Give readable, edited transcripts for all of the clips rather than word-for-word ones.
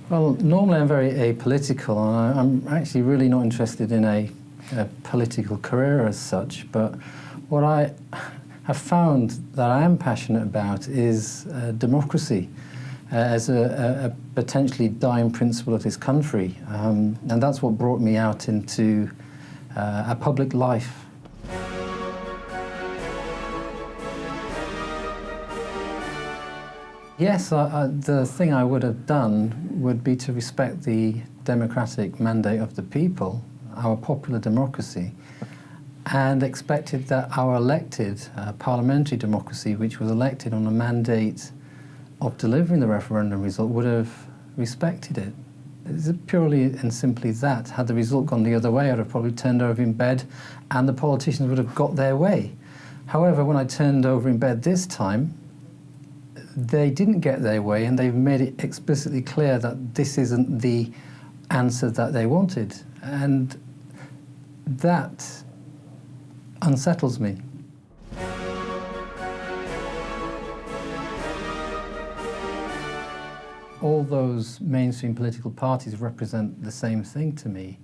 Well, normally I'm very apolitical, and I'm actually really not interested in a political career as such, but what I have found that I am passionate about is democracy as a potentially dying principle of this country, and that's what brought me out into a public life. Yes, the thing I would have done would be to respect the democratic mandate of the people, our popular democracy, and expected that our elected parliamentary democracy, which was elected on a mandate of delivering the referendum result, would have respected it. It's purely and simply that. Had the result gone the other way, I'd have probably turned over in bed and the politicians would have got their way. However, when I turned over in bed this time, they didn't get their way, and they've made it explicitly clear that this isn't the answer that they wanted. And that unsettles me. All those mainstream political parties represent the same thing to me.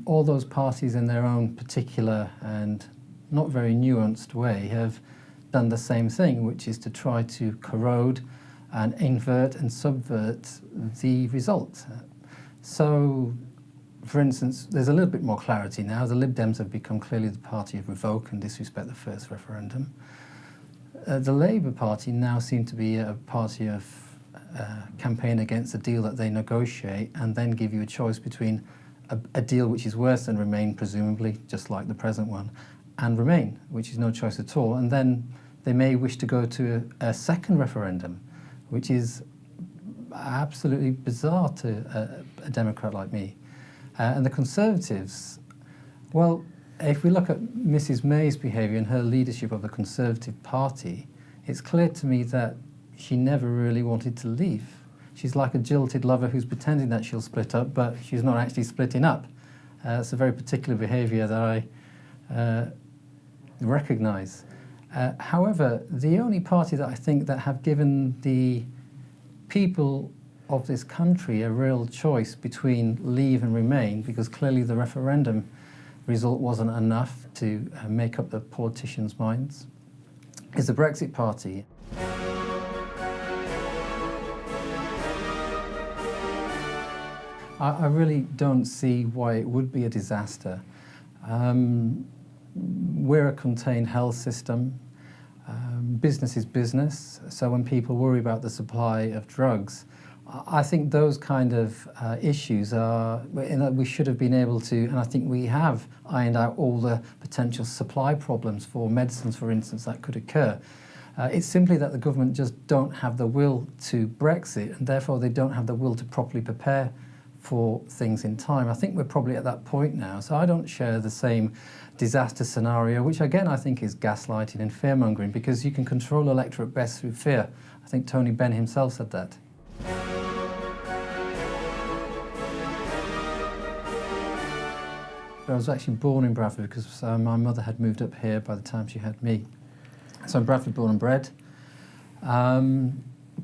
All those parties in their own particular and not very nuanced way have done the same thing, which is to try to corrode and invert and subvert the result. So, for instance, there's a little bit more clarity now. The Lib Dems have become clearly the party of revoke and disrespect the first referendum. The Labour Party now seem to be a party of campaign against a deal that they negotiate and then give you a choice between a deal which is worse than Remain, presumably, just like the present one, and Remain, which is no choice at all. And then they may wish to go to a second referendum, which is absolutely bizarre to a Democrat like me. And the Conservatives, well, if we look at Mrs May's behaviour and her leadership of the Conservative Party, it's clear to me that she never really wanted to leave. She's like a jilted lover who's pretending that she'll split up, but she's not actually splitting up. It's a very particular behaviour that I recognise. However, the only party that I think that have given the people of this country a real choice between leave and remain, because clearly the referendum result wasn't enough to make up the politicians' minds, is the Brexit Party. I really don't see why it would be a disaster. We're a contained health system. Business is business, so when people worry about the supply of drugs, I think those kind of issues are, we should have been able to, and I think we have ironed out all the potential supply problems for medicines, for instance, that could occur. It's simply that the government just don't have the will to Brexit, and therefore they don't have the will to properly prepare for things in time. I think we're probably at that point now, so I don't share the same disaster scenario, which again I think is gaslighting and fear-mongering, because you can control electorate best through fear. I think Tony Benn himself said that. I was actually born in Bradford because my mother had moved up here by the time she had me. So I'm Bradford born and bred.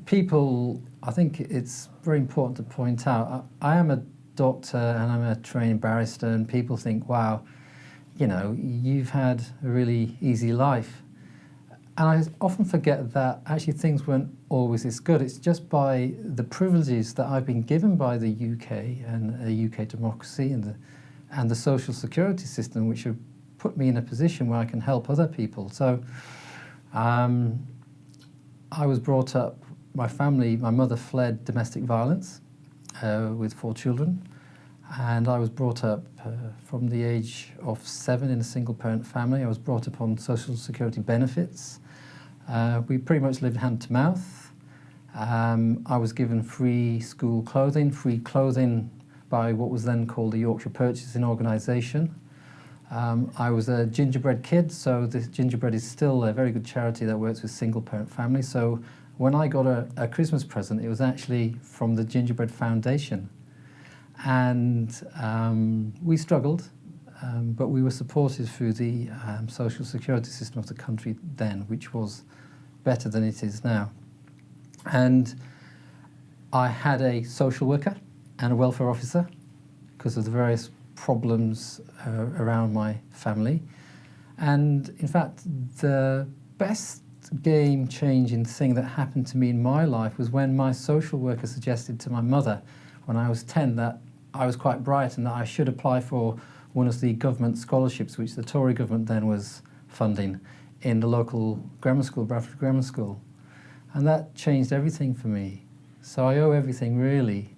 People, I think it's very important to point out, I am a doctor and I'm a trained barrister, and people think, wow, you know, you've had a really easy life. And I often forget that actually things weren't always this good. It's just by the privileges that I've been given by the UK and a UK democracy and the social security system, which have put me in a position where I can help other people. So I was brought up, my family, my mother fled domestic violence with 4 children. And I was brought up from the age of 7 in a single-parent family. I was brought up on social security benefits. We pretty much lived hand to mouth. I was given free school clothing, by what was then called the Yorkshire Purchasing Organisation. I was a gingerbread kid, so the gingerbread is still a very good charity that works with single-parent families. So when I got a Christmas present, it was actually from the Gingerbread Foundation. And we struggled, but we were supported through the social security system of the country then, which was better than it is now. And I had a social worker and a welfare officer because of the various problems around my family. And in fact, the best game-changing thing that happened to me in my life was when my social worker suggested to my mother when I was 10 that I was quite bright and that I should apply for one of the government scholarships which the Tory government then was funding in the local grammar school, Bradford Grammar School. And that changed everything for me. So I owe everything really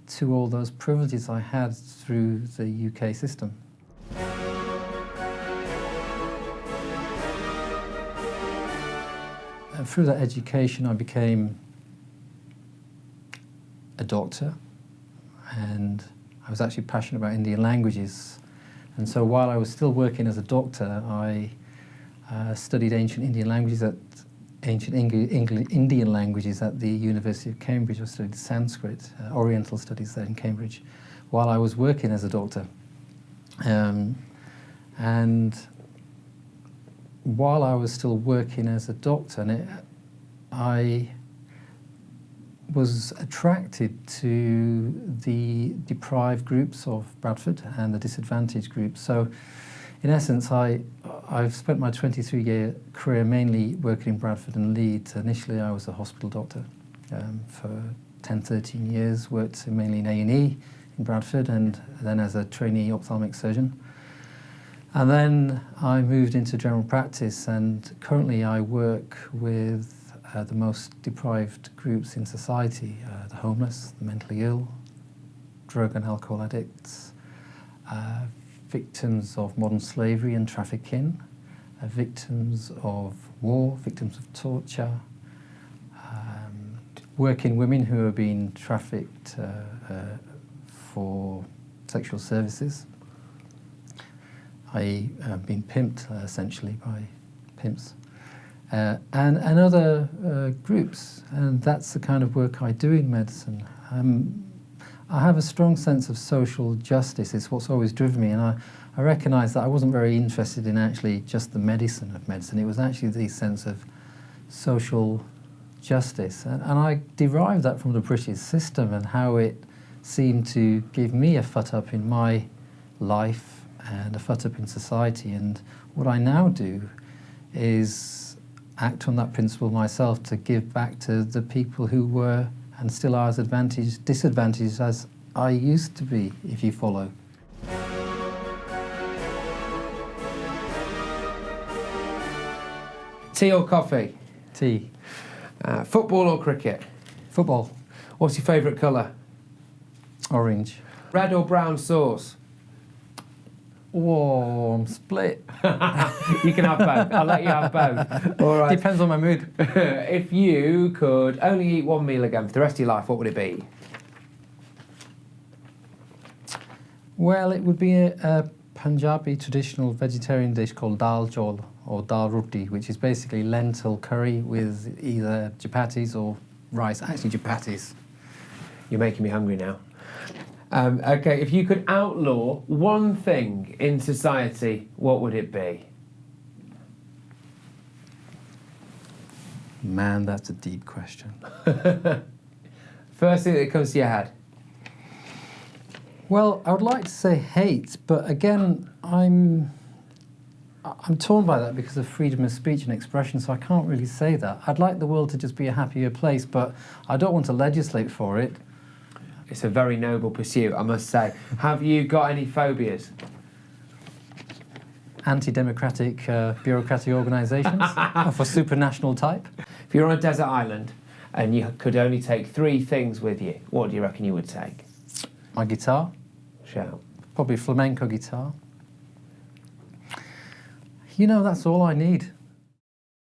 to all those privileges I had through the UK system. And through that education I became a doctor, and I was actually passionate about Indian languages. And so while I was still working as a doctor, I studied ancient Indian languages at Indian languages at the University of Cambridge. I studied Sanskrit, Oriental studies there in Cambridge, while I was working as a doctor. And while I was still working as a doctor, I was attracted to the deprived groups of Bradford and the disadvantaged groups. So in essence, I've spent my 23-year career mainly working in Bradford and Leeds. Initially, I was a hospital doctor for 10, 13 years, worked mainly in A&E in Bradford, and then as a trainee ophthalmic surgeon. And then I moved into general practice, and currently I work with the most deprived groups in society, the homeless, the mentally ill, drug and alcohol addicts, victims of modern slavery and trafficking, victims of war, victims of torture, working women who are being trafficked for sexual services. I have been pimped essentially by pimps, and other groups, and that's the kind of work I do in medicine. I have a strong sense of social justice. It's what's always driven me, and I recognise that I wasn't very interested in actually just the medicine of medicine. It was actually the sense of social justice, and I derived that from the British system and how it seemed to give me a foot up in my life and a foot up in society. And what I now do is act on that principle myself to give back to the people who were and still are as disadvantaged as I used to be, if you follow. Tea or coffee? Tea. Football or cricket? Football. What's your favourite colour? Orange. Red or brown sauce? Warm split. You can have both. I'll let you have both. All right. Depends on my mood. If you could only eat one meal again for the rest of your life, what would it be? Well, it would be a Punjabi traditional vegetarian dish called dal chawl or dal roti, which is basically lentil curry with either chapatis or rice. Actually, chapatis. You're making me hungry now. Okay, if you could outlaw one thing in society, what would it be? Man, that's a deep question. First thing that comes to your head. Well, I would like to say hate, but again, I'm torn by that because of freedom of speech and expression, so I can't really say that. I'd like the world to just be a happier place, but I don't want to legislate for it. It's a very noble pursuit, I must say. Have you got any phobias? Anti-democratic bureaucratic organisations of a supranational type. If you're on a desert island and you could only take 3 things with you, what do you reckon you would take? My guitar, Shout. probably flamenco guitar. You know, that's all I need.